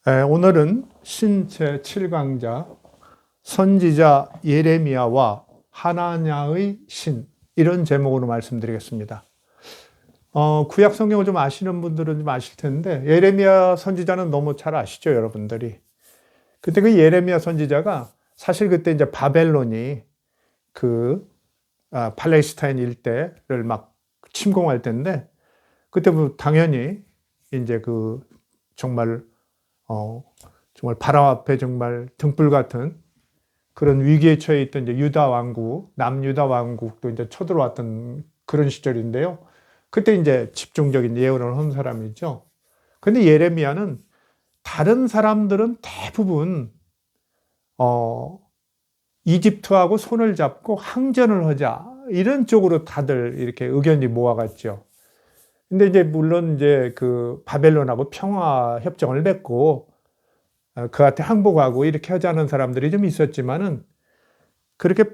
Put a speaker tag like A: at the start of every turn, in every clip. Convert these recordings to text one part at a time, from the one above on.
A: 오늘은 신체 7강자 선지자 예레미야와 하나냐의 신, 이런 제목으로 말씀드리겠습니다. 구약 성경을 좀 아시는 분들은 좀 아실 텐데, 예레미야 선지자는 너무 잘 아시죠, 여러분들이. 그때 그 예레미야 선지자가 사실 그때 이제 바벨론이 팔레스타인 일대를 막 침공할 때인데, 그때 당연히 이제 정말 정말 바람 앞에 정말 등불 같은 그런 위기에 처해 있던 이제 유다 왕국, 남유다 왕국도 이제 쳐들어왔던 그런 시절인데요. 그때 이제 집중적인 예언을 한 사람이죠. 근데 예레미야는 다른 사람들은 대부분, 이집트하고 손을 잡고 항전을 하자, 이런 쪽으로 다들 이렇게 의견이 모아갔죠. 근데 이제 물론 이제 바벨론하고 평화 협정을 맺고 그한테 항복하고 이렇게 하자는 사람들이 좀 있었지만은, 그렇게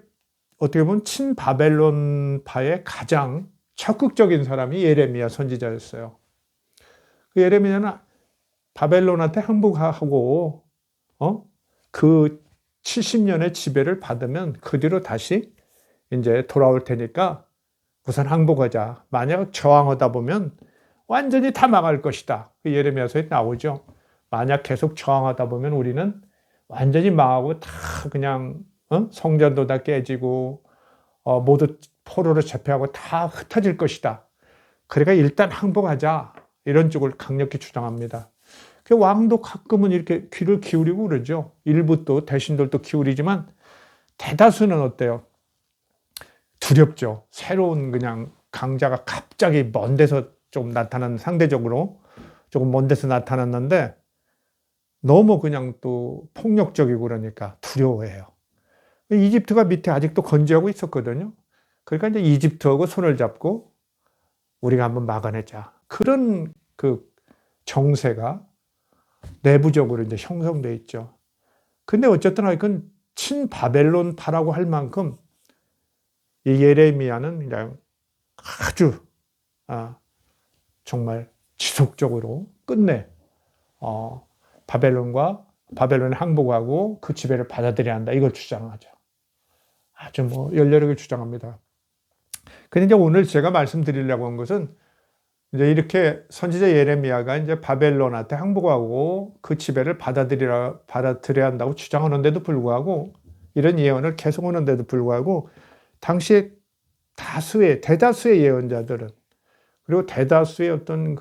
A: 어떻게 보면 친바벨론파의 가장 적극적인 사람이 예레미야 선지자였어요. 그 예레미야는 바벨론한테 항복하고 그 70년의 지배를 받으면 그 뒤로 다시 이제 돌아올 테니까 우선 항복하자. 만약 저항하다 보면 완전히 다 망할 것이다. 그 예레미야서에 나오죠. 만약 계속 저항하다 보면 우리는 완전히 망하고 다 그냥 성전도 다 깨지고 모두 포로로 잡혀가고 다 흩어질 것이다. 그러니까 일단 항복하자. 이런 쪽을 강력히 주장합니다. 그 왕도 가끔은 이렇게 귀를 기울이고 그러죠. 일부 또 대신들도 기울이지만 대다수는 어때요? 두렵죠. 새로운 그냥 강자가 갑자기 먼 데서 좀 나타난, 상대적으로 조금 먼 데서 나타났는데 너무 그냥 또 폭력적이고 그러니까 두려워해요. 이집트가 밑에 아직도 건재하고 있었거든요. 그러니까 이제 이집트하고 손을 잡고 우리가 한번 막아내자. 그런 정세가 내부적으로 이제 형성돼 있죠. 근데 어쨌든 하여간 친바벨론파라고 할 만큼 이 예레미야는 그냥 아주 정말 지속적으로 끝내 바벨론에 항복하고 그 지배를 받아들여야 한다, 이걸 주장하죠. 아주 열렬하게 주장합니다. 근데 이제 오늘 제가 말씀드리려고 한 것은, 이제 이렇게 선지자 예레미야가 이제 바벨론한테 항복하고 그 지배를 받아들여야 한다고 주장하는데도 불구하고, 이런 예언을 계속하는데도 불구하고, 당시에 대다수의 예언자들은, 그리고 대다수의 어떤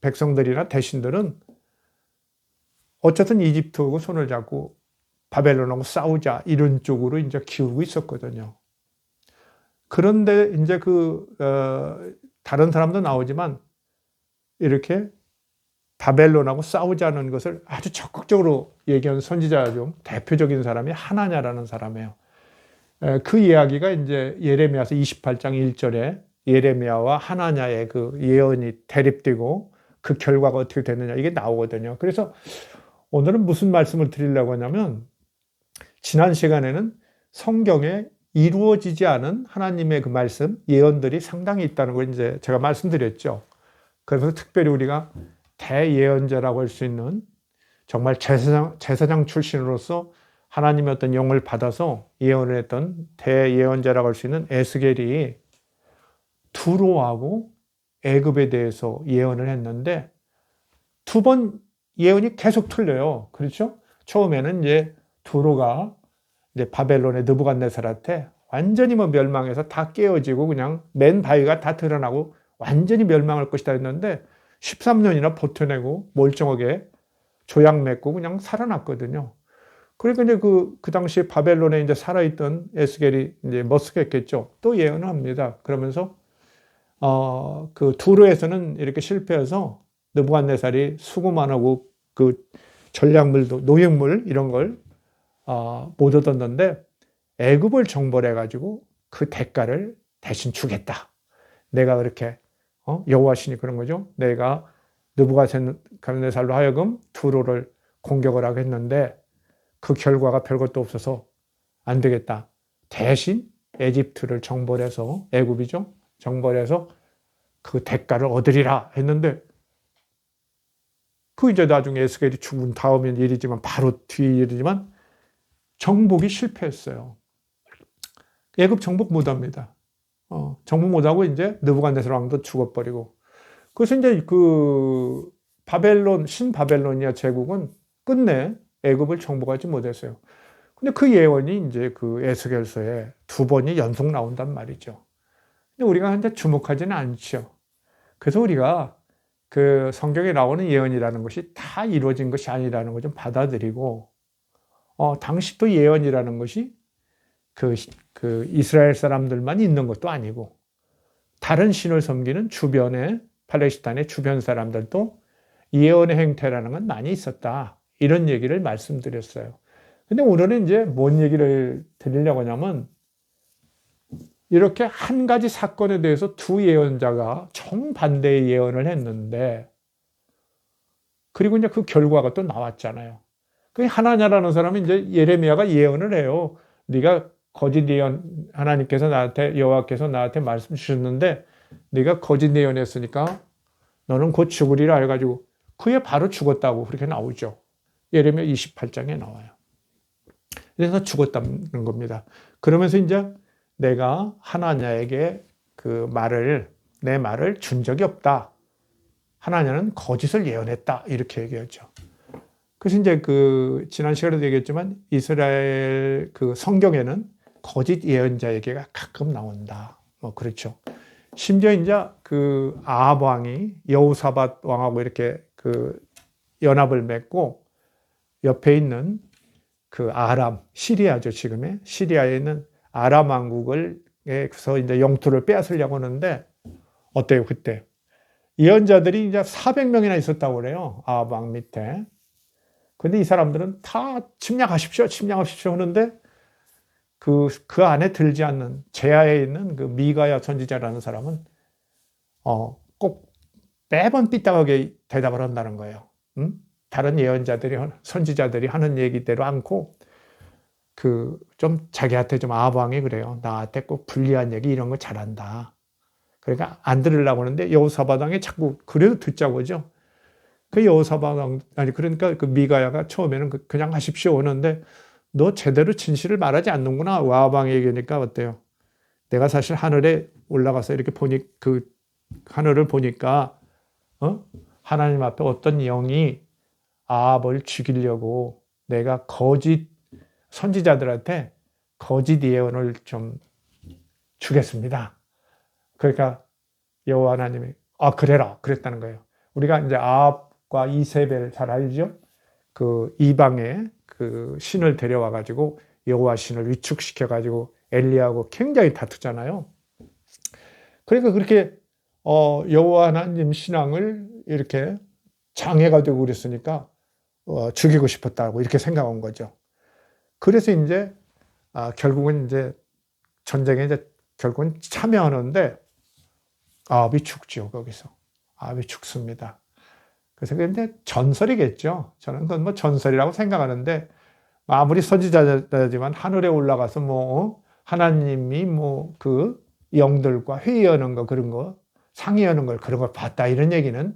A: 백성들이나 대신들은 어쨌든 이집트하고 손을 잡고 바벨론하고 싸우자, 이런 쪽으로 이제 기울고 있었거든요. 그런데 이제 다른 사람도 나오지만 이렇게 바벨론하고 싸우자는 것을 아주 적극적으로 얘기한 선지자 중 대표적인 사람이 하나냐라는 사람이에요. 그 이야기가 이제 예레미야서 28장 1절에 예레미야와 하나냐의 그 예언이 대립되고 그 결과가 어떻게 됐느냐, 이게 나오거든요. 그래서 오늘은 무슨 말씀을 드리려고 하냐면, 지난 시간에는 성경에 이루어지지 않은 하나님의 그 말씀, 예언들이 상당히 있다는 걸 이제 제가 말씀드렸죠. 그래서 특별히 우리가 대예언자라고 할 수 있는, 정말 제사장 출신으로서 하나님의 어떤 영을 받아서 예언을 했던 대예언자라고 할 수 있는 에스겔이 두로하고 애굽에 대해서 예언을 했는데, 두 번 예언이 계속 틀려요. 그렇죠? 처음에는 이제 두로가 이제 바벨론의 느부갓네살한테 완전히 멸망해서 다 깨어지고 그냥 맨 바위가 다 드러나고 완전히 멸망할 것이다 했는데, 13년이나 버텨내고 멀쩡하게 조약 맺고 그냥 살아났거든요. 그러니까 이제 그 당시에 바벨론에 이제 살아있던 에스겔이 이제 머쓱했겠죠. 또 예언을 합니다. 그러면서 두로에서는 이렇게 실패해서 느부갓네살이 수고만 하고 그 전략물도, 노획물 이런 걸 못 얻었는데, 애굽을 정벌해 가지고 그 대가를 대신 주겠다. 내가 그렇게 여호와신이 그런 거죠. 내가 느부갓네살로 하여금 두로를 공격을 하게 했는데 그 결과가 별것도 없어서 안 되겠다. 대신 에집트를 정벌해서, 애굽이죠, 정벌해서 그 대가를 얻으리라 했는데, 그 이제 나중에 에스겔이 죽은 다음인 일이지만 바로 뒤 일이지만 정복이 실패했어요. 애굽 정복 못합니다. 정복 못하고 이제 느부갓네살 왕도 죽어버리고. 그래서 이제 그 바벨론, 신바벨로니아 제국은 끝내 애굽을 정복하지 못했어요. 근데 그 예언이 이제 그 에스겔서에 2번이 연속 나온단 말이죠. 근데 우리가 현재 주목하지는 않죠. 그래서 우리가 그 성경에 나오는 예언이라는 것이 다 이루어진 것이 아니라는 걸 좀 받아들이고, 당시도 예언이라는 것이 그 이스라엘 사람들만 있는 것도 아니고, 다른 신을 섬기는 주변의 팔레스타인의 주변 사람들도 예언의 행태라는 건 많이 있었다. 이런 얘기를 말씀드렸어요. 근데 오늘은 이제 뭔 얘기를 드리려고 하냐면, 이렇게 한 가지 사건에 대해서 2 예언자가 정반대의 예언을 했는데, 그리고 이제 그 결과가 또 나왔잖아요. 그 하나냐라는 사람이 이제 예레미야가 예언을 해요. 네가 거짓 예언, 하나님께서 나한테, 여호와께서 나한테 말씀 주셨는데, 네가 거짓 예언했으니까 너는 곧 죽으리라 해가지고, 그에 바로 죽었다고 그렇게 나오죠. 예레미야 28장에 나와요. 그래서 죽었다는 겁니다. 그러면서 이제 내가 하나냐에게 내 말을 준 적이 없다. 하나냐는 거짓을 예언했다. 이렇게 얘기하죠. 그래서 이제 지난 시간에도 얘기했지만 이스라엘 성경에는 거짓 예언자 얘기가 가끔 나온다. 그렇죠. 심지어 이제 아합 왕이 여호사밧 왕하고 이렇게 연합을 맺고 옆에 있는 아람, 시리아죠, 지금의. 시리아에 있는 아람 왕국에서 이제 영토를 빼앗으려고 하는데, 어때요, 그때? 예언자들이 이제 400명이나 있었다고 그래요, 아합 왕 밑에. 근데 이 사람들은 다 침략하십시오, 침략하십시오 하는데, 그 안에 들지 않는, 제아에 있는 미가야 선지자라는 사람은, 꼭 매번 삐딱하게 대답을 한다는 거예요. 다른 예언자들이, 선지자들이 하는 얘기대로 않고, 좀 자기한테 좀 아합 왕이 그래요. 나한테 꼭 불리한 얘기 이런 거 잘한다. 그러니까 안 들으려고 하는데 여호사밧 왕이 자꾸 그래도 듣자고 하죠. 여호사밧 왕, 그러니까 미가야가 처음에는 그냥 하십시오 하는데, 너 제대로 진실을 말하지 않는구나. 아합 왕이 얘기하니까 어때요? 내가 사실 하늘에 올라가서 이렇게 하늘을 보니까, 하나님 앞에 어떤 영이 아합을 죽이려고 내가 선지자들한테 거짓 예언을 좀 주겠습니다. 그러니까 여호와 하나님이 그래라 그랬다는 거예요. 우리가 이제 아합과 이세벨 잘 알죠? 이방의 신을 데려와 가지고 여호와 신을 위축시켜 가지고 엘리야하고 굉장히 다투잖아요. 그러니까 그렇게 여호와 하나님 신앙을 이렇게 장애가 되고 그랬으니까 죽이고 싶었다고 이렇게 생각한 거죠. 그래서 이제 결국은 이제 전쟁에 이제 결국은 참여하는데 아합이 죽죠. 거기서 아합이 죽습니다. 그래서 근데 전설이겠죠. 저는 그건 뭐 전설이라고 생각하는데, 아무리 선지자지만 하늘에 올라가서 하나님이 영들과 회의하는 거 그런 거 상의하는 걸 그런 걸 봤다 이런 얘기는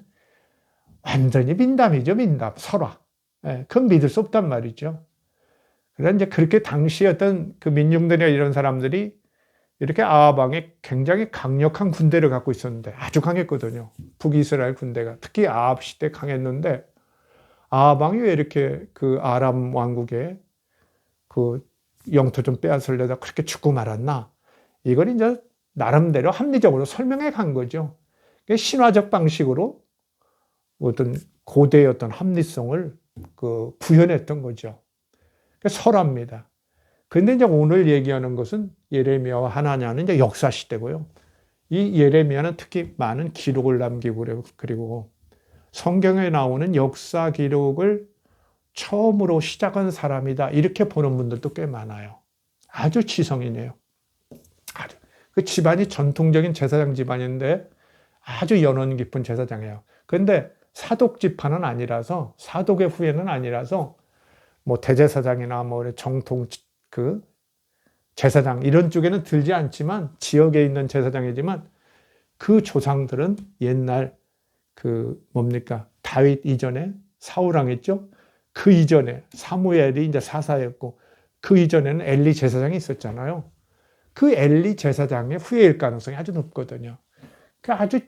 A: 완전히 민담이죠. 민담, 설화. 그건 믿을 수 없단 말이죠. 그래서 이제 그렇게 당시 어떤 민중들이나 이런 사람들이 이렇게 아합 왕이 굉장히 강력한 군대를 갖고 있었는데, 아주 강했거든요. 북이스라엘 군대가. 특히 아합 시대 강했는데, 아합 왕이 왜 이렇게 아람 왕국에 영토 좀 빼앗으려다 그렇게 죽고 말았나? 이걸 이제 나름대로 합리적으로 설명해 간 거죠. 신화적 방식으로 어떤 고대의 어떤 합리성을 구현했던 거죠. 설화입니다. 근데 이제 오늘 얘기하는 것은 예레미야와 하나냐는 이제 역사 시대고요. 이 예레미야는 특히 많은 기록을 남기고 그리고 성경에 나오는 역사 기록을 처음으로 시작한 사람이다. 이렇게 보는 분들도 꽤 많아요. 아주 지성이네요. 그 집안이 전통적인 제사장 집안인데 아주 연원 깊은 제사장이에요. 그런데 사독 집안은 아니라서, 사독의 후예는 아니라서 대제사장이나 정통 제사장 이런 쪽에는 들지 않지만, 지역에 있는 제사장이지만 그 조상들은 옛날 다윗 이전에 사울왕했죠. 그 이전에 사무엘이 이제 사사였고 그 이전에는 엘리 제사장이 있었잖아요. 그 엘리 제사장의 후예일 가능성이 아주 높거든요. 그 아주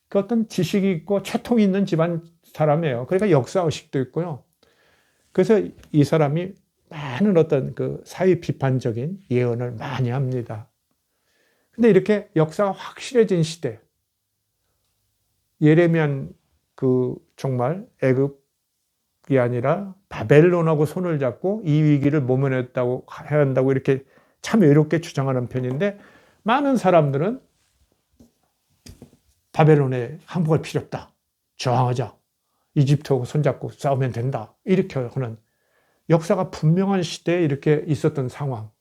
A: 그 어떤 지식이 있고 채통이 있는 집안 사람이에요. 그러니까 역사의식도 있고요. 그래서 이 사람이 많은 어떤 그 사회 비판적인 예언을 많이 합니다. 근데 이렇게 역사가 확실해진 시대, 예레미야 그 정말 애굽이 아니라 바벨론하고 손을 잡고 이 위기를 모면했다고 해야 한다고 이렇게 참 외롭게 주장하는 편인데 많은 사람들은 바벨론에 항복할 필요 없다. 저항하자. 이집트하고 손잡고 싸우면 된다. 이렇게 하는 역사가 분명한 시대에 이렇게 있었던 상황.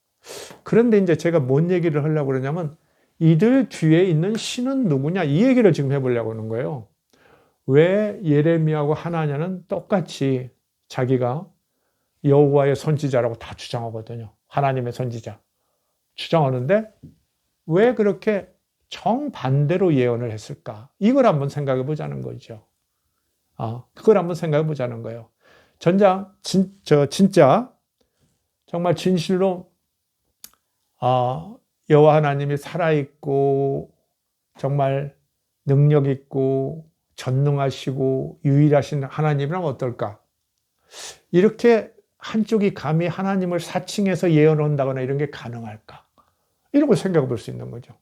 A: 그런데 이제 제가 뭔 얘기를 하려고 그러냐면 이들 뒤에 있는 신은 누구냐 이 얘기를 지금 해보려고 하는 거예요. 왜 예레미야하고 하나냐는 똑같이 자기가 여호와의 선지자라고 다 주장하거든요. 하나님의 선지자 주장하는데 왜 그렇게 정반대로 예언을 했을까? 이걸 한번 생각해 보자는 거죠. 그걸 한번 생각해 보자는 거예요. 진짜 정말 진실로 여호와 하나님이 살아있고 정말 능력 있고 전능하시고 유일하신 하나님이란 어떨까? 이렇게 한쪽이 감히 하나님을 사칭해서 예언한다거나 이런 게 가능할까? 이런 걸 생각해 볼 수 있는 거죠.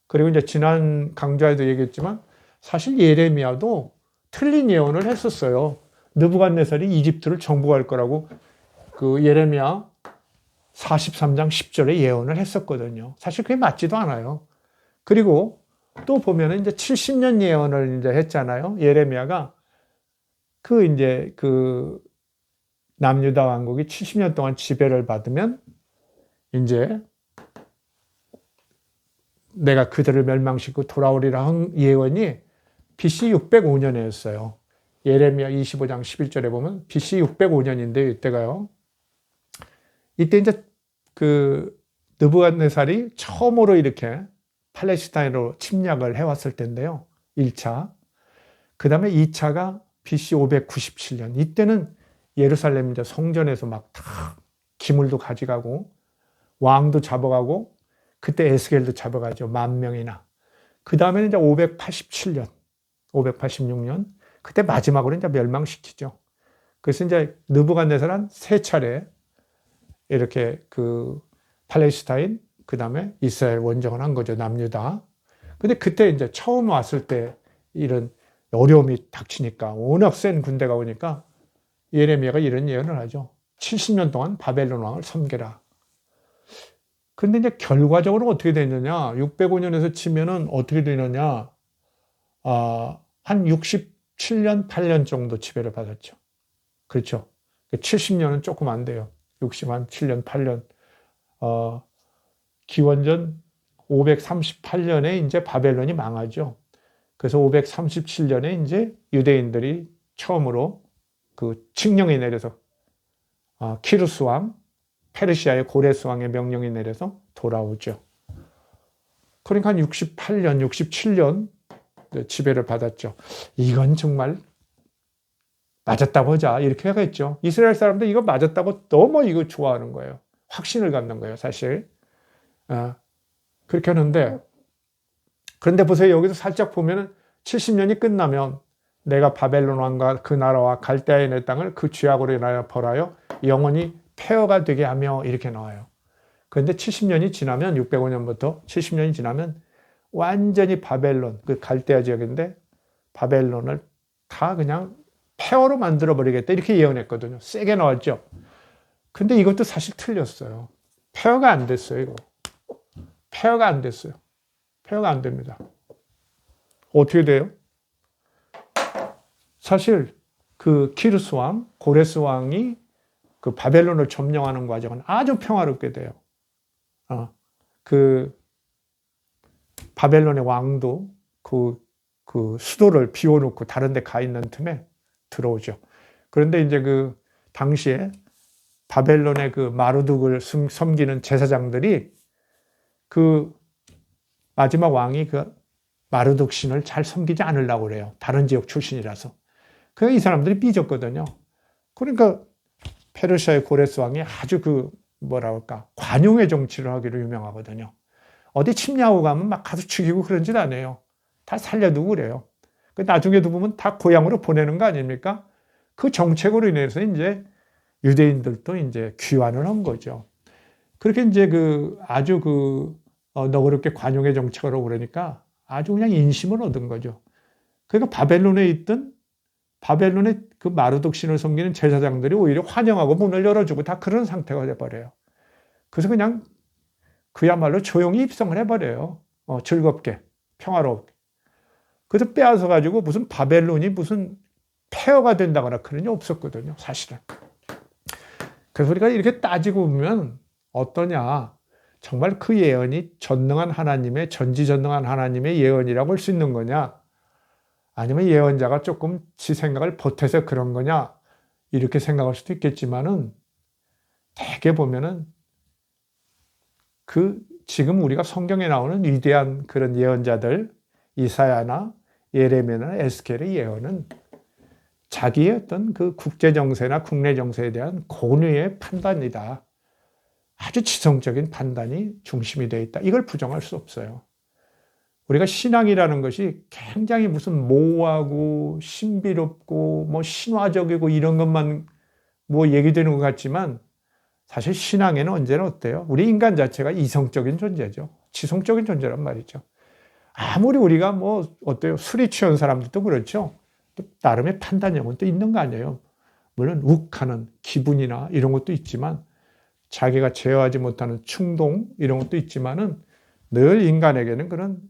A: 그리고 이제 지난 강좌에도 얘기했지만 사실 예레미야도 틀린 예언을 했었어요. 느부갓네살이 이집트를 정복할 거라고 그 예레미야 43장 10절에 예언을 했었거든요. 사실 그게 맞지도 않아요. 그리고 또 보면은 이제 70년 예언을 이제 했잖아요. 예레미야가 그 남유다 왕국이 70년 동안 지배를 받으면 이제 내가 그들을 멸망시키고 돌아오리라 한 예언이 BC 605년에 였어요. 예레미야 25장 11절에 보면 BC 605년인데 이때가요. 이때 이제 그 느부갓네살이 처음으로 이렇게 팔레스타인으로 침략을 해왔을 텐데요. 1차. 그 다음에 2차가 BC 597년. 이때는 예루살렘 이제 성전에서 막 다 기물도 가져가고 왕도 잡아가고 그때 에스겔도 잡아가죠. 10,000명이나. 그 다음에는 이제 587년, 586년. 그때 마지막으로 이제 멸망시키죠. 그래서 이제 느부갓네살은 3차례 이렇게 그 팔레스타인, 그 다음에 이스라엘 원정을 한 거죠. 남유다. 근데 그때 이제 처음 왔을 때 이런 어려움이 닥치니까 워낙 센 군대가 오니까 예레미야가 이런 예언을 하죠. 70년 동안 바벨론 왕을 섬겨라. 근데 이제 결과적으로 어떻게 됐느냐? 605년에서 치면은 어떻게 되느냐? 한 67년, 8년 정도 지배를 받았죠. 그렇죠. 70년은 조금 안 돼요. 67년, 8년. 기원전 538년에 이제 바벨론이 망하죠. 그래서 537년에 이제 유대인들이 처음으로 그 칙령이 내려서 키루스 왕, 페르시아의 고레스 왕의 명령이 내려서 돌아오죠. 그러니까 한 68년, 67년 지배를 받았죠. 이건 정말 맞았다고 하자 이렇게 하겠죠. 이스라엘 사람들 이거 맞았다고 너무 이거 좋아하는 거예요. 확신을 갖는 거예요, 사실. 그렇게 하는데 그런데 보세요. 여기서 살짝 보면은 70년이 끝나면 내가 바벨론 왕과 그 나라와 갈대아인의 땅을 그 죄악으로 인하여 벌하여 영원히 폐허가 되게 하며 이렇게 나와요. 그런데 70년이 지나면 605년부터 70년이 지나면 완전히 바벨론, 그 갈대아 지역인데 바벨론을 다 그냥 폐허로 만들어 버리겠다 이렇게 예언했거든요. 세게 나왔죠. 근데 이것도 사실 틀렸어요. 폐허가 안 됐어요. 이거. 폐허가 안 됐어요. 폐허가 안 됩니다. 어떻게 돼요? 사실 그 키루스 왕, 고레스 왕이 그 바벨론을 점령하는 과정은 아주 평화롭게 돼요. 그 바벨론의 왕도 그 수도를 비워놓고 다른 데 가 있는 틈에 들어오죠. 그런데 이제 그 당시에 바벨론의 그 마르둑을 섬기는 제사장들이 그 마지막 왕이 그 마르둑 신을 잘 섬기지 않으려고 그래요. 다른 지역 출신이라서. 그러니까 이 사람들이 삐졌거든요. 그러니까 페르시아의 고레스 왕이 아주 뭐라 할까, 관용의 정치를 하기로 유명하거든요. 어디 침략하고 가면 막 가서 죽이고 그런 짓 안 해요. 다 살려두고 그래요. 나중에도 보면 다 고향으로 보내는 거 아닙니까? 그 정책으로 인해서 이제 유대인들도 이제 귀환을 한 거죠. 그렇게 이제 아주 너그럽게 관용의 정책을 하고 그러니까 아주 그냥 인심을 얻은 거죠. 그러니까 바벨론의 그 마르독 신을 섬기는 제사장들이 오히려 환영하고 문을 열어주고 다 그런 상태가 돼버려요. 그래서 그냥 그야말로 조용히 입성을 해버려요. 즐겁게, 평화롭게. 그래서 빼앗아가지고 무슨 바벨론이 무슨 폐허가 된다거나 그런 게 없었거든요, 사실은. 그래서 우리가 이렇게 따지고 보면 어떠냐. 정말 그 예언이 전지전능한 하나님의 예언이라고 할 수 있는 거냐. 아니면 예언자가 조금 지 생각을 보태서 그런 거냐. 이렇게 생각할 수도 있겠지만은 대개 보면은 지금 우리가 성경에 나오는 위대한 그런 예언자들, 이사야나 예레미야나 에스겔의 예언은 자기의 어떤 그 국제 정세나 국내 정세에 대한 고뇌의 판단이다. 아주 지성적인 판단이 중심이 되어 있다. 이걸 부정할 수 없어요. 우리가 신앙이라는 것이 굉장히 무슨 모호하고 신비롭고 뭐 신화적이고 이런 것만 뭐 얘기되는 것 같지만 사실 신앙에는 언제나 어때요? 우리 인간 자체가 이성적인 존재죠. 지성적인 존재란 말이죠. 아무리 우리가 뭐 어때요? 술이 취한 사람들도 그렇죠. 또 나름의 판단력은 또 있는 거 아니에요. 물론 욱하는 기분이나 이런 것도 있지만 자기가 제어하지 못하는 충동 이런 것도 있지만은 늘 인간에게는 그런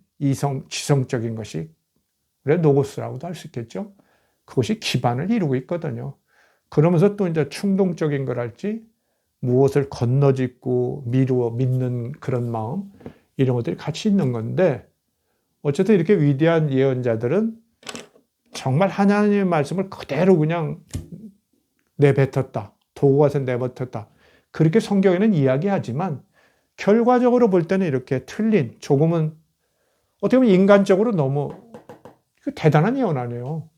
A: 지성적인 것이 그래 노고스라고도 할 수 있겠죠. 그것이 기반을 이루고 있거든요. 그러면서 또 이제 충동적인 걸 할지 무엇을 건너짓고 미루어 믿는 그런 마음 이런 것들이 같이 있는 건데 어쨌든 이렇게 위대한 예언자들은 정말 하나님의 말씀을 그대로 그냥 내뱉었다. 도구 가서 내뱉었다. 그렇게 성경에는 이야기하지만 결과적으로 볼 때는 이렇게 틀린 조금은 어떻게 보면 인간적으로 너무 대단한 예언 아니에요.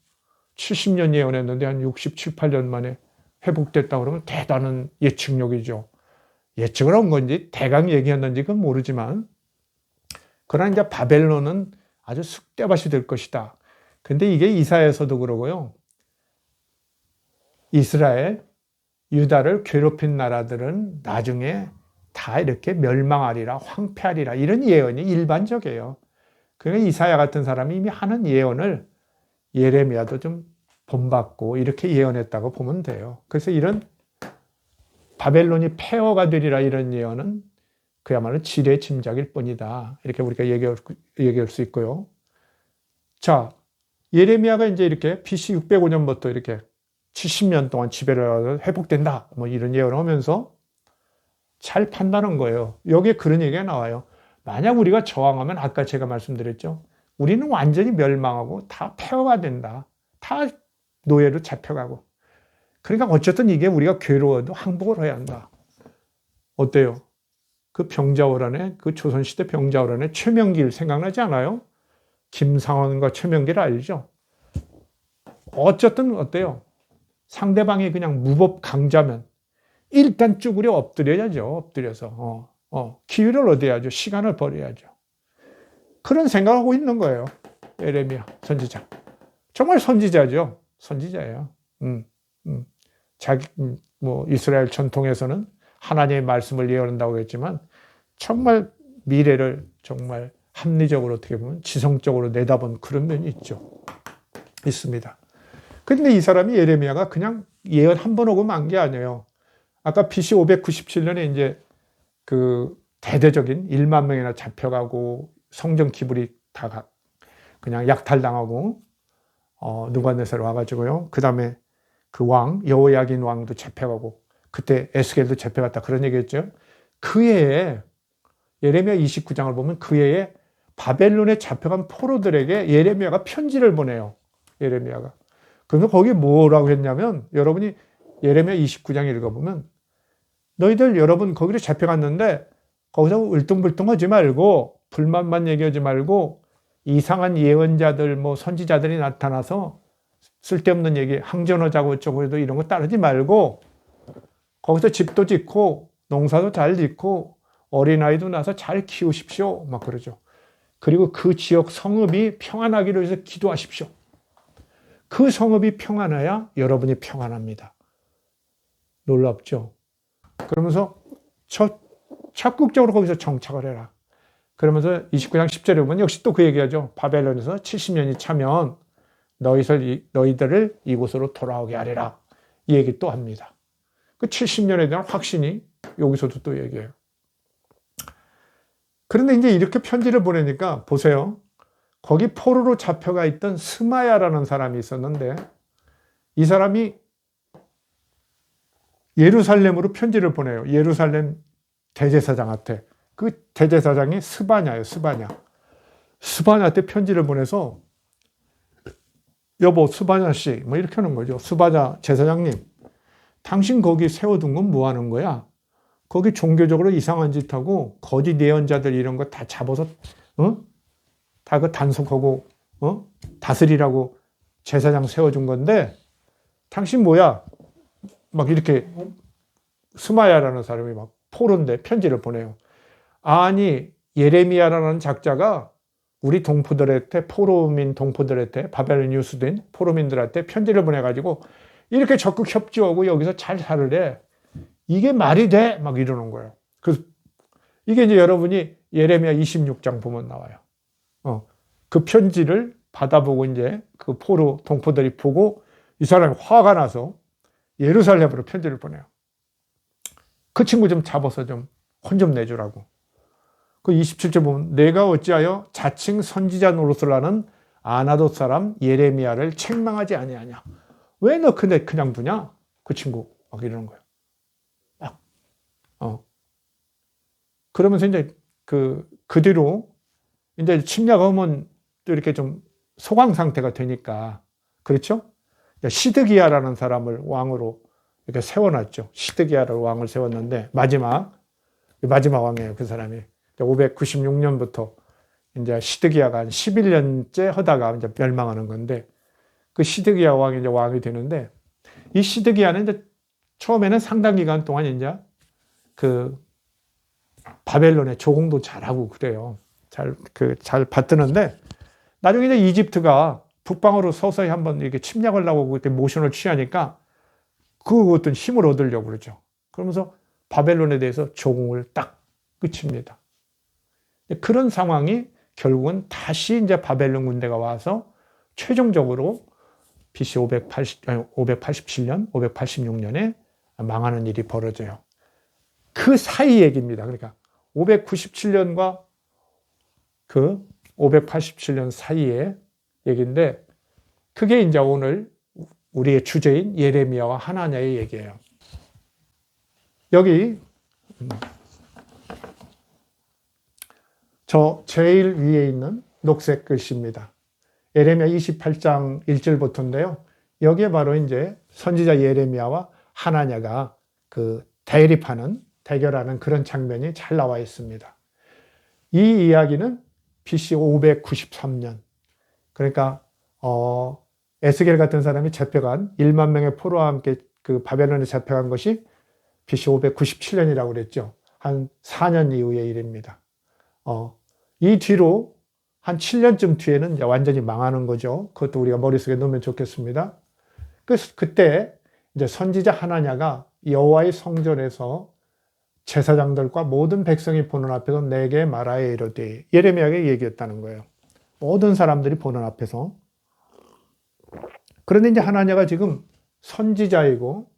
A: 70년 예언했는데 한 67, 8년 만에 회복됐다 그러면 대단한 예측력이죠. 예측을 한 건지 대강 얘기했는지 그건 모르지만 그러나 이제 바벨론은 아주 쑥대밭이 될 것이다. 근데 이게 이사야에서도 그러고요. 이스라엘, 유다를 괴롭힌 나라들은 나중에 다 이렇게 멸망하리라, 황폐하리라 이런 예언이 일반적이에요. 그러니까 이사야 같은 사람이 이미 하는 예언을 예레미야도 좀 본받고 이렇게 예언했다고 보면 돼요. 그래서 이런 바벨론이 폐허가 되리라 이런 예언은 그야말로 지레 짐작일 뿐이다. 이렇게 우리가 얘기할 수 있고요. 자, 예레미야가 이제 이렇게 BC 605년부터 이렇게 70년 동안 지배를 회복된다. 뭐 이런 예언을 하면서 잘 판단한 거예요. 여기에 그런 얘기가 나와요. 만약 우리가 저항하면 아까 제가 말씀드렸죠. 우리는 완전히 멸망하고 다 폐허가 된다. 다 노예로 잡혀가고. 그러니까 어쨌든 이게 우리가 괴로워도 항복을 해야 한다. 어때요? 그 병자호란에 그 조선시대 병자호란에 최명길 생각나지 않아요? 김상원과 최명길 알죠? 어쨌든 어때요? 상대방이 그냥 무법 강자면 일단 쭈그려 엎드려야죠. 엎드려서 기회를 얻어야죠. 시간을 버려야죠. 그런 생각하고 있는 거예요. 예레미야 선지자. 정말 선지자죠. 선지자예요. 이스라엘 전통에서는 하나님의 말씀을 예언한다고 했지만 정말 미래를 정말 합리적으로 어떻게 보면 지성적으로 내다본 그런 면이 있습니다. 그런데 이 사람이 예레미야가 그냥 예언 한 번 오고 만 게 아니에요. 아까 BC 597년에 이제 그 대대적인 1만 명이나 잡혀가고 성전 기물이 다 그냥 약탈당하고 느부갓네살 와가지고요. 그 다음에 그 왕 여호야긴 왕도 잡혀가고 그때 에스겔도 잡혀갔다 그런 얘기했죠. 그 해에 예레미야 29장을 보면 그 해에 바벨론에 잡혀간 포로들에게 예레미야가 편지를 보내요. 예레미야가. 그래서 거기에 뭐라고 했냐면 여러분이 예레미야 29장 읽어보면 너희들 여러분 거기로 잡혀갔는데 거기서 울뚱불뚱하지 말고 불만만 얘기하지 말고 이상한 예언자들 선지자들이 나타나서 쓸데없는 얘기, 항전하자고 어쩌고 해도 이런 거 따르지 말고 거기서 집도 짓고 농사도 잘 짓고 어린아이도 낳아서 잘 키우십시오. 막 그러죠. 그리고 그 지역 성읍이 평안하기로 해서 기도하십시오. 그 성읍이 평안해야 여러분이 평안합니다. 놀랍죠? 그러면서 적극적으로 거기서 정착을 해라. 그러면서 29장 10절에 보면 역시 또 그 얘기하죠. 바벨론에서 70년이 차면 너희들을 이곳으로 돌아오게 하리라. 이 얘기 또 합니다. 그 70년에 대한 확신이 여기서도 또 얘기해요. 그런데 이제 이렇게 편지를 보내니까 보세요. 거기 포로로 잡혀가 있던 스마야라는 사람이 있었는데 이 사람이 예루살렘으로 편지를 보내요. 예루살렘 대제사장한테. 그 대제사장이 스바냐예요. 스바냐한테 편지를 보내서 여보 스바냐 씨 뭐 이렇게 하는 거죠. 스바냐 제사장님, 당신 거기 세워둔 건 뭐 하는 거야? 거기 종교적으로 이상한 짓 하고 거짓 예언자들 이런 거 다 잡아서 다 그 단속하고 다스리라고 제사장 세워준 건데 당신 뭐야? 막 이렇게 스마야라는 사람이 막 포로인데 편지를 보내요. 아니 예레미야라는 작자가 우리 동포들한테 포로민 동포들한테 바벨론 유수된 포로민들한테 편지를 보내가지고 이렇게 적극 협조하고 여기서 잘 살으래. 이게 말이 돼? 막 이러는 거예요. 그래서 이게 이제 여러분이 예레미야 26장 보면 나와요. 그 편지를 받아보고 이제 그 포로 동포들이 보고 이 사람이 화가 나서 예루살렘으로 편지를 보내요. 그 친구 좀 잡아서 좀 혼 좀 내주라고. 그 27절 보면 내가 어찌하여 자칭 선지자 노릇을 하는 아나돗 사람 예레미야를 책망하지 아니하냐. 왜 너 그냥 두냐? 그 친구 막 이러는 거예요. 그러면서 이제 그 뒤로 이제 침략하면 또 이렇게 좀 소강 상태가 되니까 그렇죠? 시드기야라는 사람을 왕으로 이렇게 세워놨죠. 시드기야를 왕을 세웠는데 마지막 왕이에요. 그 사람이 596년부터 이제 시드기야가 한 11년째 하다가 이제 멸망하는 건데 그 시드기야 왕이 이제 왕이 되는데 이 시드기야는 이제 처음에는 상당 기간 동안 이제 그 바벨론의 조공도 잘하고 그래요. 잘 받드는데 나중에 이제 이집트가 북방으로 서서히 한번 이렇게 침략하려고 그때 모션을 취하니까 그 어떤 힘을 얻으려고 그러죠. 그러면서 바벨론에 대해서 조공을 딱 끝입니다. 그런 상황이 결국은 다시 이제 바벨론 군대가 와서 최종적으로 BC 587년, 586년에 망하는 일이 벌어져요. 그 사이 얘기입니다. 그러니까 597년과 그 587년 사이의 얘기인데 그게 이제 오늘 우리의 주제인 예레미야와 하나냐의 얘기예요. 여기 저 제일 위에 있는 녹색 글씨입니다. 예레미야 28장 1절부터인데요. 여기에 바로 이제 선지자 예레미야와 하나냐가 그 대결하는 그런 장면이 잘 나와 있습니다. 이 이야기는 BC 593년. 그러니까 에스겔 같은 사람이 잡혀간 1만 명의 포로와 함께 그 바벨론에 잡혀간 것이 BC 597년이라고 그랬죠. 한 4년 이후의 일입니다. 이 뒤로 한 7년쯤 뒤에는 이제 완전히 망하는 거죠. 그것도 우리가 머릿속에 넣으면 좋겠습니다. 그때 이제 선지자 하나냐가 여호와의 성전에서 제사장들과 모든 백성이 보는 앞에서 내게 말하여 이르되 예레미야에게 얘기했다는 거예요. 모든 사람들이 보는 앞에서. 그런데 이제 하나냐가 지금 선지자이고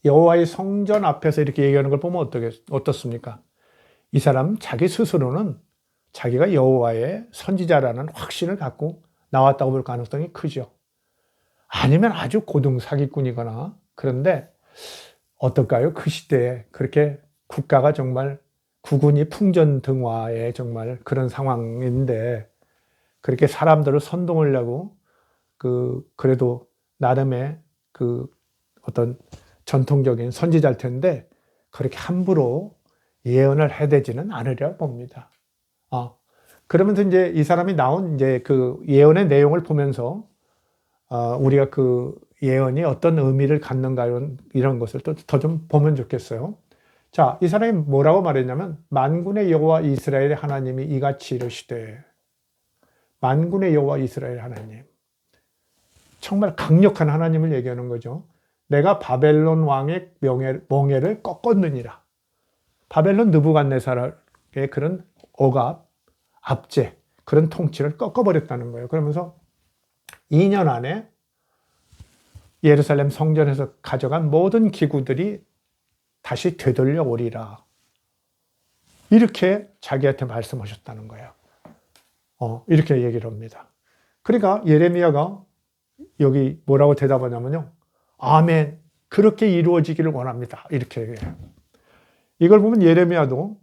A: 여호와의 성전 앞에서 이렇게 얘기하는 걸 보면 어떻습니까? 이 사람 자기 스스로는 자기가 여호와의 선지자라는 확신을 갖고 나왔다고 볼 가능성이 크죠. 아니면 아주 고등 사기꾼이거나. 그런데 어떨까요? 그 시대에 그렇게 국가가 정말 국군이 풍전등화의 정말 그런 상황인데 그렇게 사람들을 선동하려고 그래도 나름의 그 어떤 전통적인 선지자일 텐데 그렇게 함부로 예언을 해대지는 않으려 봅니다. 그러면서 이제 이 사람이 나온 이제 그 예언의 내용을 보면서 우리가 그 예언이 어떤 의미를 갖는가 이런 것을 또 더 좀 보면 좋겠어요. 자, 이 사람이 뭐라고 말했냐면 만군의 여호와 이스라엘의 하나님이 이같이 이르시되, 만군의 여호와 이스라엘 하나님, 정말 강력한 하나님을 얘기하는 거죠. 내가 바벨론 왕의 멍에를 꺾었느니라. 바벨론 느부갓네살의 그런 억압, 압제, 그런 통치를 꺾어버렸다는 거예요. 그러면서 2년 안에 예루살렘 성전에서 가져간 모든 기구들이 다시 되돌려 오리라. 이렇게 자기한테 말씀하셨다는 거예요. 이렇게 얘기를 합니다. 그러니까 예레미야가 여기 뭐라고 대답하냐면요. 아멘. 그렇게 이루어지기를 원합니다. 이렇게 얘기해요. 이걸 보면 예레미야도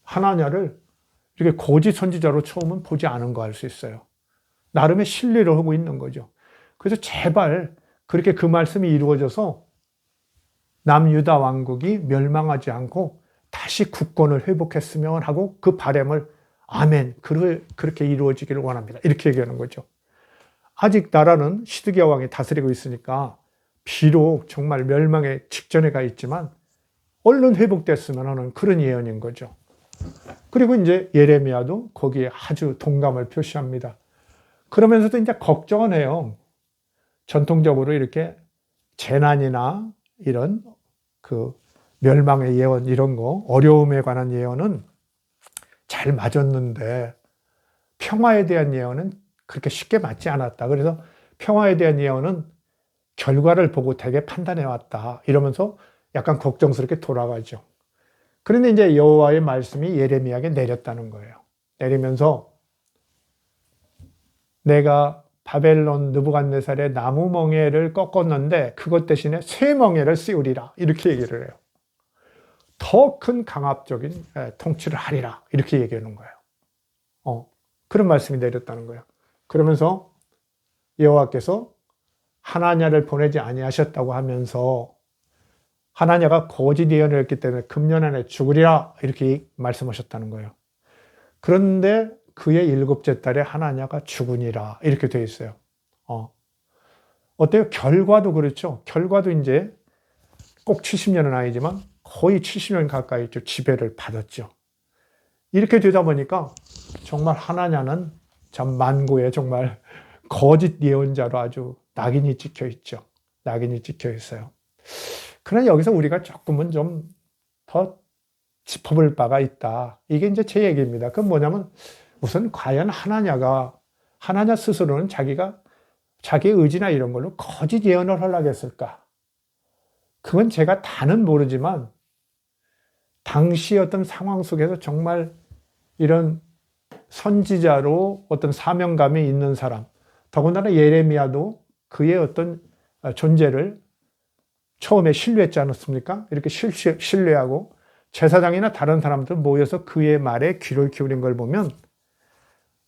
A: 하나냐를 이렇게 고지 선지자로 처음은 보지 않은 거 알 수 있어요. 나름의 신뢰를 하고 있는 거죠. 그래서 제발 그렇게 그 말씀이 이루어져서 남유다 왕국이 멸망하지 않고 다시 국권을 회복했으면 하고 그 바람을 아멘, 그렇게 이루어지기를 원합니다. 이렇게 얘기하는 거죠. 아직 나라는 시드기야 왕이 다스리고 있으니까 비록 정말 멸망의 직전에 가 있지만 얼른 회복됐으면 하는 그런 예언인 거죠. 그리고 이제 예레미야도 거기에 아주 동감을 표시합니다. 그러면서도 이제 걱정은 해요. 전통적으로 이렇게 재난이나 이런 그 멸망의 예언 이런 거, 어려움에 관한 예언은 잘 맞았는데 평화에 대한 예언은 그렇게 쉽게 맞지 않았다. 그래서 평화에 대한 예언은 결과를 보고 되게 판단해 왔다. 이러면서 약간 걱정스럽게 돌아가죠. 그런데 이제 여호와의 말씀이 예레미야에게 내렸다는 거예요. 내리면서 내가 바벨론 느부갓네살의 나무 멍에를 꺾었는데 그것 대신에 새 멍에를 씌우리라. 이렇게 얘기를 해요. 더 큰 강압적인 통치를 하리라. 이렇게 얘기하는 거예요. 그런 말씀이 내렸다는 거예요. 그러면서 여호와께서 하나냐를 보내지 아니하셨다고 하면서 하나냐가 거짓 예언을 했기 때문에 금년 안에 죽으리라 이렇게 말씀하셨다는 거예요. 그런데 그의 7째 달에 하나냐가 죽으니라 이렇게 되어 있어요. 어때요? 결과도 그렇죠. 결과도 이제 꼭 70년은 아니지만 거의 70년 가까이 지배를 받았죠. 이렇게 되다 보니까 정말 하나냐는 참 만고의 정말 거짓 예언자로 아주 낙인이 찍혀 있죠. 낙인이 찍혀 있어요. 그러나 여기서 우리가 조금은 좀 더 짚어볼 바가 있다. 이게 이제 제 얘기입니다. 그건 뭐냐면 우선 과연 하나냐 스스로는 자기가 자기의 의지나 이런 걸로 거짓 예언을 하려고 했을까? 그건 제가 다는 모르지만 당시 어떤 상황 속에서 정말 이런 선지자로 어떤 사명감이 있는 사람, 더군다나 예레미야도 그의 어떤 존재를 처음에 신뢰했지 않았습니까? 이렇게 신뢰하고 제사장이나 다른 사람들 모여서 그의 말에 귀를 기울인 걸 보면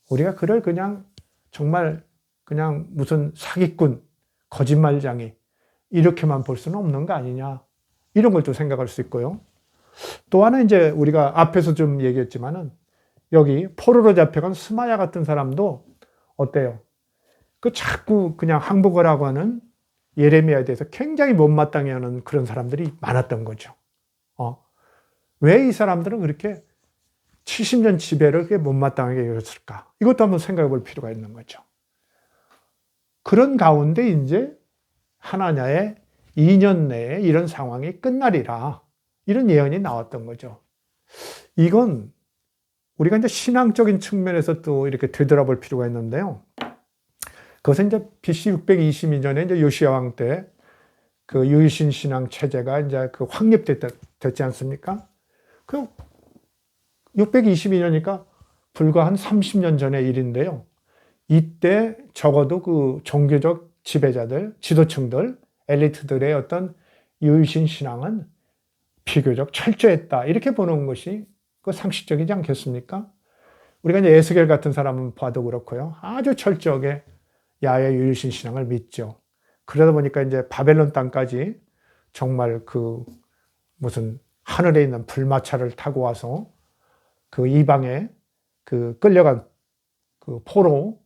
A: 우리가 그를 그냥 정말 그냥 무슨 사기꾼, 거짓말장이 이렇게만 볼 수는 없는 거 아니냐. 이런 걸 또 생각할 수 있고요. 또 하나 이제 우리가 앞에서 좀 얘기했지만은 여기 포로로 잡혀간 스마야 같은 사람도 어때요? 그 자꾸 그냥 항복을 하고 하는 예레미야에 대해서 굉장히 못마땅해 하는 그런 사람들이 많았던 거죠. 왜 이 사람들은 그렇게 70년 지배를 그렇게 못마땅하게 이뤘을까? 이것도 한번 생각해 볼 필요가 있는 거죠. 그런 가운데 이제 하나냐의 2년 내에 이런 상황이 끝나리라. 이런 예언이 나왔던 거죠. 이건 우리가 이제 신앙적인 측면에서 또 이렇게 되돌아볼 필요가 있는데요. 그것은 이제 BC 622년에 이제 요시야 왕 때 그 유일신 신앙 체제가 이제 그 확립됐지 않습니까? 그 622년이니까 불과 한 30년 전의 일인데요. 이때 적어도 그 종교적 지배자들, 지도층들, 엘리트들의 어떤 유일신 신앙은 비교적 철저했다. 이렇게 보는 것이 그 상식적이지 않겠습니까? 우리가 이제 에스겔 같은 사람은 봐도 그렇고요. 아주 철저하게 야훼 유일신 신앙을 믿죠. 그러다 보니까 이제 바벨론 땅까지 정말 그 무슨 하늘에 있는 불마차를 타고 와서 그 이방에 그 끌려간 그 포로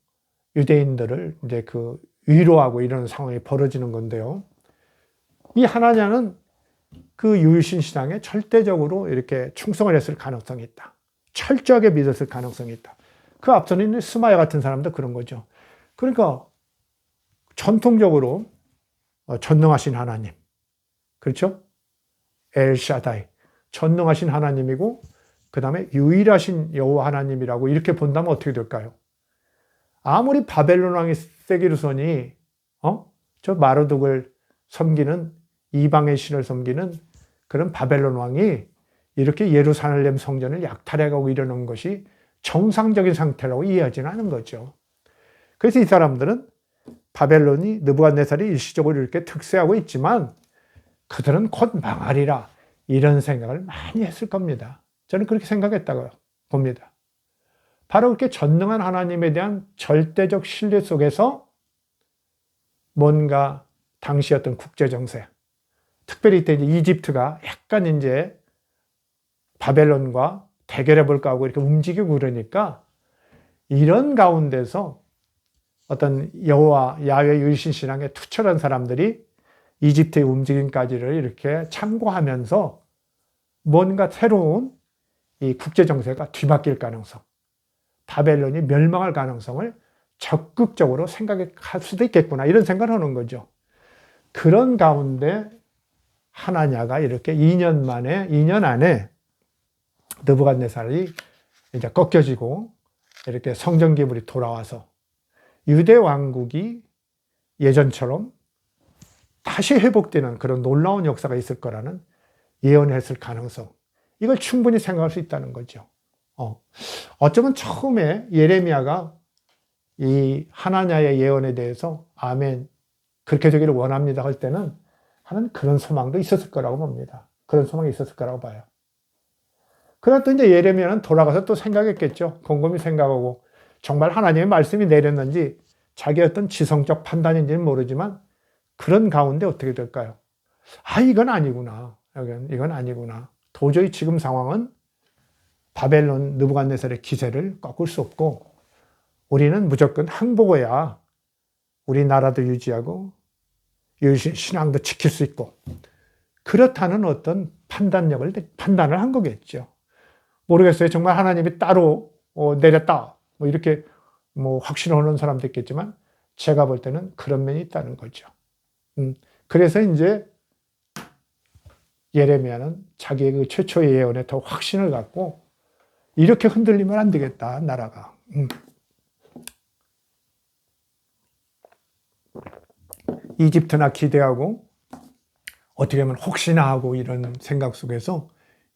A: 유대인들을 이제 그 위로하고 이런 상황이 벌어지는 건데요. 이 하나냐는 그 유일신 신앙에 절대적으로 이렇게 충성을 했을 가능성이 있다. 철저하게 믿었을 가능성이 있다. 그 앞서는 있는 스마야 같은 사람도 그런 거죠. 그러니까 전통적으로 전능하신 하나님, 그렇죠? 엘샤다이, 전능하신 하나님이고 그 다음에 유일하신 여호와 하나님이라고 이렇게 본다면 어떻게 될까요? 아무리 바벨론 왕이 세기르손이 저 마르둑을 섬기는 이방의 신을 섬기는 그런 바벨론 왕이 이렇게 예루살렘 성전을 약탈해가고 이러는 것이 정상적인 상태라고 이해하지는 않은 거죠. 그래서 이 사람들은 바벨론이 느부갓네살이 일시적으로 이렇게 특세하고 있지만 그들은 곧 망하리라 이런 생각을 많이 했을 겁니다. 저는 그렇게 생각했다고 봅니다. 바로 그렇게 전능한 하나님에 대한 절대적 신뢰 속에서 뭔가 당시 어떤 국제 정세, 특별히 이때 이제 이집트가 약간 이제 바벨론과 대결해 볼까 하고 이렇게 움직이고 그러니까 이런 가운데서 어떤 여호와 야훼 유일신 신앙에 투철한 사람들이 이집트의 움직임까지를 이렇게 참고하면서 뭔가 새로운 이 국제 정세가 뒤바뀔 가능성, 바벨론이 멸망할 가능성을 적극적으로 생각할 수도 있겠구나 이런 생각을 하는 거죠. 그런 가운데 하나냐가 이렇게 2년 안에 느부갓네살이 이제 꺾여지고 이렇게 성전 기물이 돌아와서 유대 왕국이 예전처럼 다시 회복되는 그런 놀라운 역사가 있을 거라는 예언했을 가능성, 이걸 충분히 생각할 수 있다는 거죠. 어쩌면 처음에 예레미야가 이 하나냐의 예언에 대해서 아멘, 그렇게 되기를 원합니다 할 때는 하는 그런 소망도 있었을 거라고 봅니다. 그런 소망이 있었을 거라고 봐요. 그러나 또 이제 예레미야는 돌아가서 또 생각했겠죠. 곰곰이 생각하고 정말 하나님의 말씀이 내렸는지 자기 어떤 지성적 판단인지는 모르지만 그런 가운데 어떻게 될까요? 이건 아니구나. 이건 아니구나. 도저히 지금 상황은 바벨론 느부갓네살의 기세를 꺾을 수 없고 우리는 무조건 항복해야 우리 나라도 유지하고 신앙도 지킬 수 있고 그렇다는 어떤 판단을 한 거겠죠. 모르겠어요. 정말 하나님이 따로 내렸다 뭐 이렇게 뭐 확신하는 사람도 있겠지만 제가 볼 때는 그런 면이 있다는 거죠. 그래서 이제 예레미야는 자기의 그 최초의 예언에 더 확신을 갖고 이렇게 흔들리면 안 되겠다, 나라가. 이집트나 기대하고 어떻게 보면 혹시나 하고 이런 생각 속에서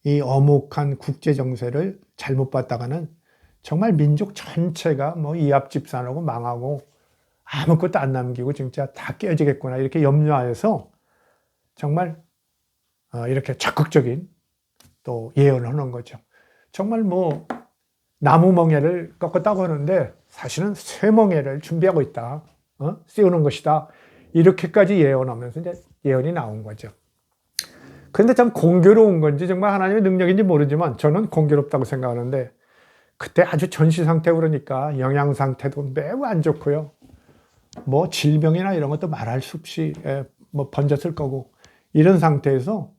A: 이 엄혹한 국제 정세를 잘못 봤다가는 정말 민족 전체가 뭐 이합집산하고 망하고 아무것도 안 남기고 진짜 다 깨지겠구나 이렇게 염려하여서 정말 이렇게 적극적인 또 예언을 하는 거죠. 정말 뭐 나무 멍에를 꺾었다고 하는데 사실은 쇠 멍에를 준비하고 있다. 씌우는 것이다. 이렇게까지 예언하면서 이제 예언이 나온 거죠. 그런데 참 공교로운 건지 정말 하나님의 능력인지 모르지만 저는 공교롭다고 생각하는데 그때 아주 전시 상태 그러니까 영양 상태도 매우 안 좋고요. 뭐 질병이나 이런 것도 말할 수 없이 뭐 번졌을 거고 이런 상태에서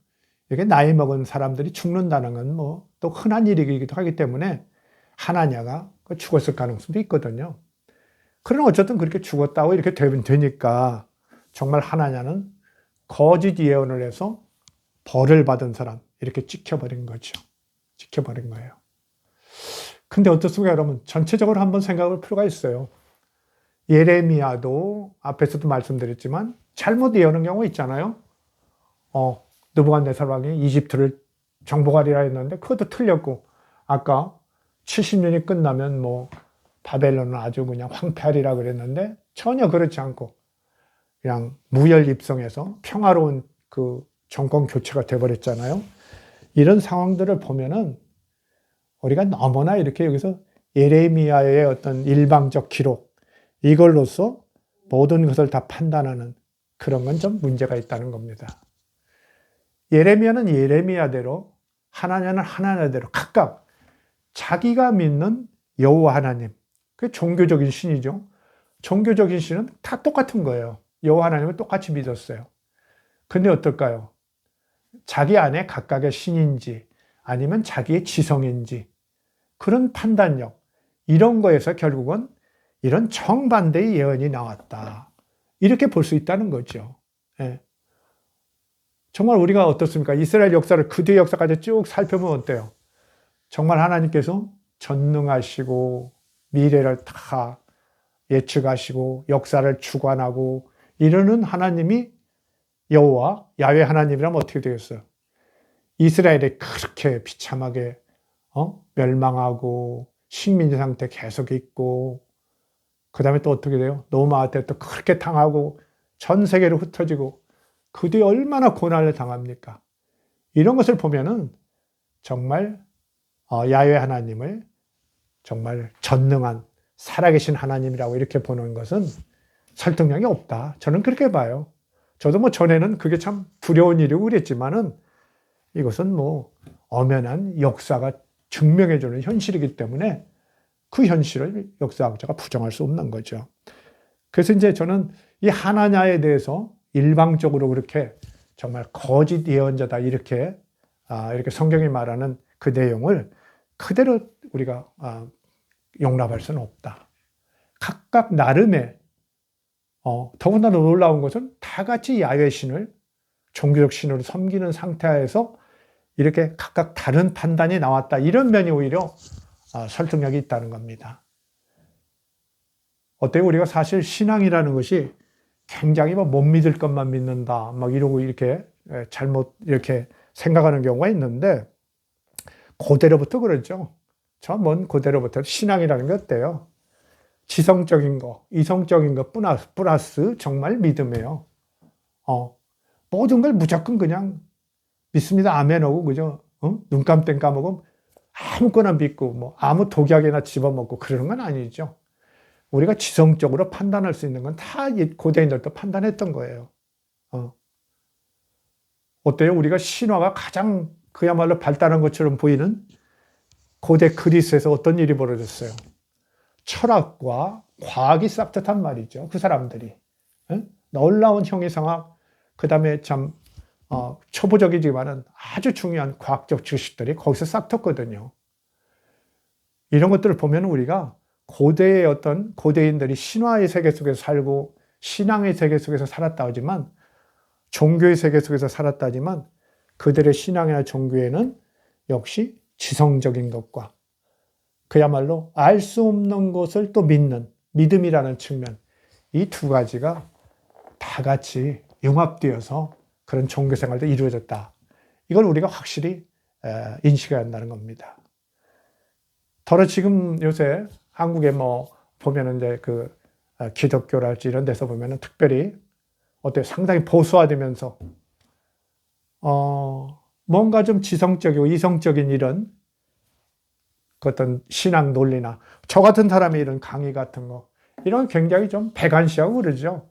A: 이렇게 나이 먹은 사람들이 죽는다는 건 뭐 또 흔한 일이기도 하기 때문에 하나냐가 죽었을 가능성도 있거든요. 그러나 어쨌든 그렇게 죽었다고 이렇게 되니까 정말 하나냐는 거짓 예언을 해서 벌을 받은 사람 이렇게 찍혀버린 거죠. 찍혀버린 거예요. 근데 어떻습니까 여러분? 전체적으로 한번 생각할 필요가 있어요. 예레미야도 앞에서도 말씀드렸지만 잘못 예언한 경우 있잖아요. 느부갓네살 왕이 이집트를 정복하리라 했는데 그것도 틀렸고 아까 70년이 끝나면 뭐 바벨론은 아주 그냥 황폐하리라 그랬는데 전혀 그렇지 않고 그냥 무혈입성해서 평화로운 그 정권 교체가 돼버렸잖아요. 이런 상황들을 보면은 우리가 너무나 이렇게 여기서 예레미야의 어떤 일방적 기록 이걸로써 모든 것을 다 판단하는 그런 건 좀 문제가 있다는 겁니다. 예레미야는 예레미야대로 하나냐는 하나냐대로 각각 자기가 믿는 여호와 하나님, 그게 종교적인 신이죠. 종교적인 신은 다 똑같은 거예요. 여호와 하나님을 똑같이 믿었어요. 근데 어떨까요? 자기 안에 각각의 신인지 아니면 자기의 지성인지 그런 판단력, 이런 거에서 결국은 이런 정반대의 예언이 나왔다. 이렇게 볼 수 있다는 거죠. 예. 정말 우리가 어떻습니까? 이스라엘 역사를 그 뒤의 역사까지 쭉 살펴보면 어때요? 정말 하나님께서 전능하시고 미래를 다 예측하시고 역사를 주관하고 이러는 하나님이 여호와 야훼 하나님이라면 어떻게 되겠어요? 이스라엘이 그렇게 비참하게 멸망하고 식민지 상태 계속 있고 그 다음에 또 어떻게 돼요? 노마 때 또 그렇게 당하고 전 세계로 흩어지고 그 뒤에 얼마나 고난을 당합니까? 이런 것을 보면은 정말 야훼 하나님을 정말 전능한 살아계신 하나님이라고 이렇게 보는 것은 설득력이 없다. 저는 그렇게 봐요. 저도 뭐 전에는 그게 참 두려운 일이고 그랬지만은 이것은 뭐 엄연한 역사가 증명해주는 현실이기 때문에 그 현실을 역사학자가 부정할 수 없는 거죠. 그래서 이제 저는 이 하나냐에 대해서 일방적으로 그렇게 정말 거짓 예언자다 이렇게 성경이 말하는 그 내용을 그대로 우리가 용납할 수는 없다. 각각 나름의 더군다나 놀라운 것은 다 같이 야훼 신을 종교적 신으로 섬기는 상태에서 이렇게 각각 다른 판단이 나왔다. 이런 면이 오히려 설득력이 있다는 겁니다. 어때요? 우리가 사실 신앙이라는 것이 굉장히 못 믿을 것만 믿는다. 막 이러고 이렇게 잘못 이렇게 생각하는 경우가 있는데 고대로부터 그러죠. 저 먼 고대로부터 신앙이라는 게 어때요? 지성적인 거, 이성적인 거 플러스 정말 믿음이에요. 모든 걸 무조건 그냥 믿습니다. 아멘 하고 그죠? 눈 감땐 까먹으면 아무거나 믿고 뭐 아무 독약이나 집어먹고 그러는 건 아니죠. 우리가 지성적으로 판단할 수 있는 건 다 고대인들도 판단했던 거예요. 어때요? 우리가 신화가 가장 그야말로 발달한 것처럼 보이는 고대 그리스에서 어떤 일이 벌어졌어요? 철학과 과학이 싹듯한 말이죠. 그 사람들이. 놀라운 형이상학, 그 다음에 참 초보적이지만은 아주 중요한 과학적 지식들이 거기서 싹 텄거든요. 이런 것들을 보면 우리가 고대의 어떤 고대인들이 신화의 세계 속에서 살고 신앙의 세계 속에서 살았다 하지만 종교의 세계 속에서 살았다 하지만 그들의 신앙이나 종교에는 역시 지성적인 것과 그야말로 알 수 없는 것을 또 믿는 믿음이라는 측면, 이 두 가지가 다 같이 융합되어서 그런 종교 생활도 이루어졌다. 이걸 우리가 확실히 인식해야 한다는 겁니다. 더러 지금 요새 한국에 뭐 보면은 이제 그 기독교랄지 이런 데서 보면은 특별히 어때 상당히 보수화되면서 뭔가 좀 지성적이고 이성적인 이런 그 어떤 신앙 논리나 저 같은 사람의 이런 강의 같은 거 이런 굉장히 좀 배관시하고 그러죠.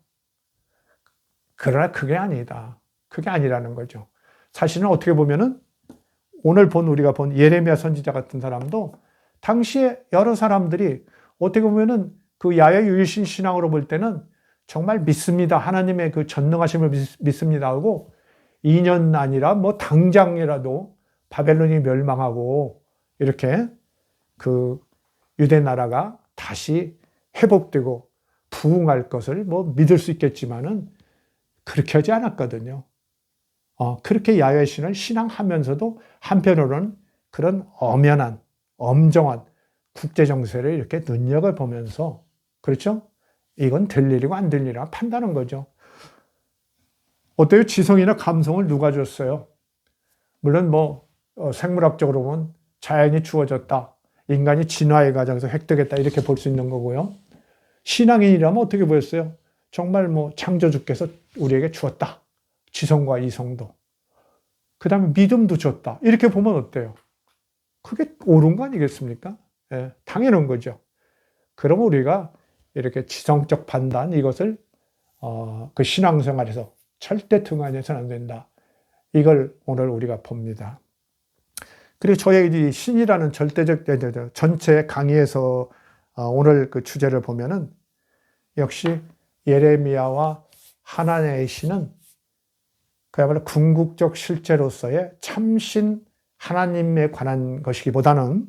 A: 그러나 그게 아니다. 그게 아니라는 거죠. 사실은 어떻게 보면은 오늘 우리가 본 예레미야 선지자 같은 사람도 당시에 여러 사람들이 어떻게 보면은 그 야훼 유일신 신앙으로 볼 때는 정말 믿습니다. 하나님의 그 전능하심을 믿습니다 하고 2년 아니라 뭐 당장이라도 바벨론이 멸망하고 이렇게 그 유대 나라가 다시 회복되고 부흥할 것을 뭐 믿을 수 있겠지만은 그렇게 하지 않았거든요. 그렇게 야훼 신을 신앙하면서도 한편으로는 그런 엄연한 엄정한 국제 정세를 이렇게 눈여겨보면서 그렇죠? 이건 될 일이고 안 될 일이라 판단하는 거죠. 어때요? 지성이나 감성을 누가 줬어요? 물론 뭐 생물학적으로 보면 자연이 주어졌다. 인간이 진화의 과정에서 획득했다. 이렇게 볼 수 있는 거고요. 신앙인이라면 어떻게 보였어요? 정말 뭐 창조주께서 우리에게 주었다. 지성과 이성도. 그 다음에 믿음도 줬다. 이렇게 보면 어때요? 그게 옳은 거 아니겠습니까? 예, 당연한 거죠. 그러면 우리가 이렇게 지성적 판단 이것을 그 신앙생활에서 절대 등한해서는 안 된다. 이걸 오늘 우리가 봅니다. 그리고 저의 이 신이라는 절대적 전체 강의에서 오늘 그 주제를 보면은 역시 예레미야와 하나냐의 시는 그야말로 궁극적 실제로서의 참신 하나님에 관한 것이기보다는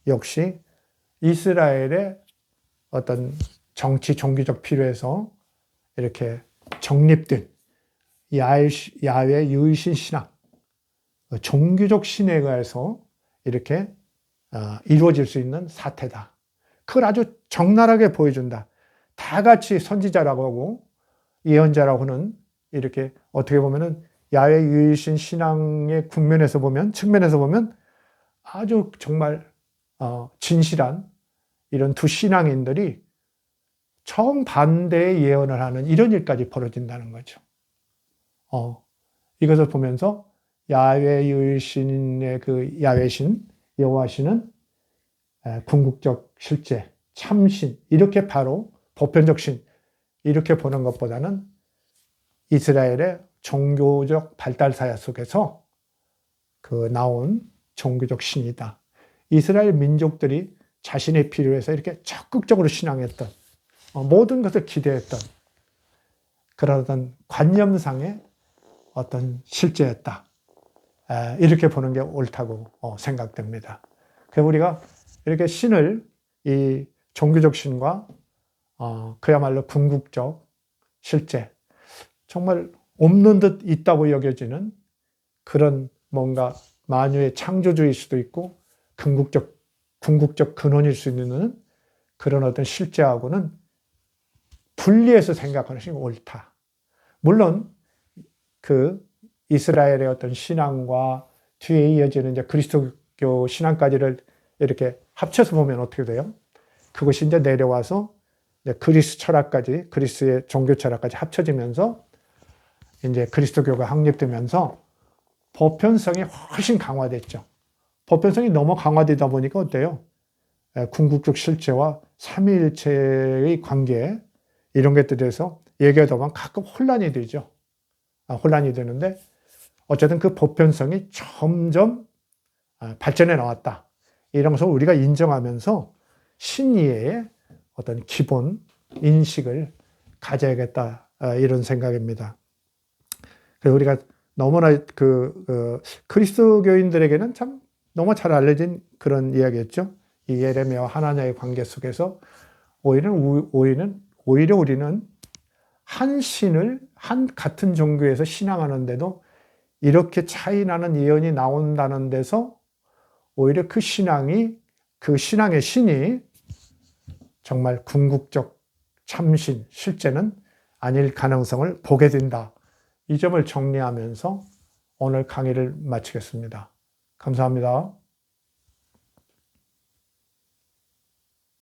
A: 역시 이스라엘의 어떤 정치 종교적 필요에서 이렇게 정립된 야훼 유일신 신앙, 종교적 신에 의해서 이렇게 이루어질 수 있는 사태다. 그걸 아주 적나라하게 보여준다. 다 같이 선지자라고 하고 예언자라고 하는 이렇게 어떻게 보면은 야훼 유일신 신앙의 측면에서 보면 아주 정말 진실한 이런 두 신앙인들이 정반대의 예언을 하는 이런 일까지 벌어진다는 거죠. 이것을 보면서 야훼 유일신의 그 야훼신, 여호와신은 궁극적 실제, 참신, 이렇게 바로 보편적 신, 이렇게 보는 것보다는 이스라엘의 종교적 발달사야 속에서 그 나온 종교적 신이다. 이스라엘 민족들이 자신의 필요에서 이렇게 적극적으로 신앙했던, 모든 것을 기대했던 그런 어떤 관념상의 어떤 실제였다. 이렇게 보는 게 옳다고 생각됩니다. 그래서 우리가 이렇게 신을 이 종교적 신과 그야말로 궁극적 실제, 정말 없는 듯 있다고 여겨지는 그런 뭔가 만유의 창조주일 수도 있고 궁극적 근원일 수 있는 그런 어떤 실제하고는 분리해서 생각하는 것이 옳다. 물론 그 이스라엘의 어떤 신앙과 뒤에 이어지는 이제 그리스도교 신앙까지를 이렇게 합쳐서 보면 어떻게 돼요? 그것이 이제 내려와서 이제 그리스의 종교 철학까지 합쳐지면서 이제 그리스도교가 확립되면서 보편성이 훨씬 강화됐죠. 보편성이 너무 강화되다 보니까 어때요? 궁극적 실체와 삼위일체의 관계, 이런 것들에서 얘기하다 보면 가끔 혼란이 되죠. 혼란이 되는데 어쨌든 그 보편성이 점점 발전해 나왔다. 이런 것을 우리가 인정하면서 신이해의 어떤 기본 인식을 가져야겠다. 이런 생각입니다. 그래서 우리가 너무나 그리스도교인들에게는 참 너무 잘 알려진 그런 이야기였죠. 이 예레미야와 하나냐의 관계 속에서 오히려 우리는 한 신을 한 같은 종교에서 신앙하는데도 이렇게 차이 나는 예언이 나온다는 데서 오히려 그 신앙의 신이 정말 궁극적 참신, 실제는 아닐 가능성을 보게 된다. 이 점을 정리하면서 오늘 강의를 마치겠습니다. 감사합니다.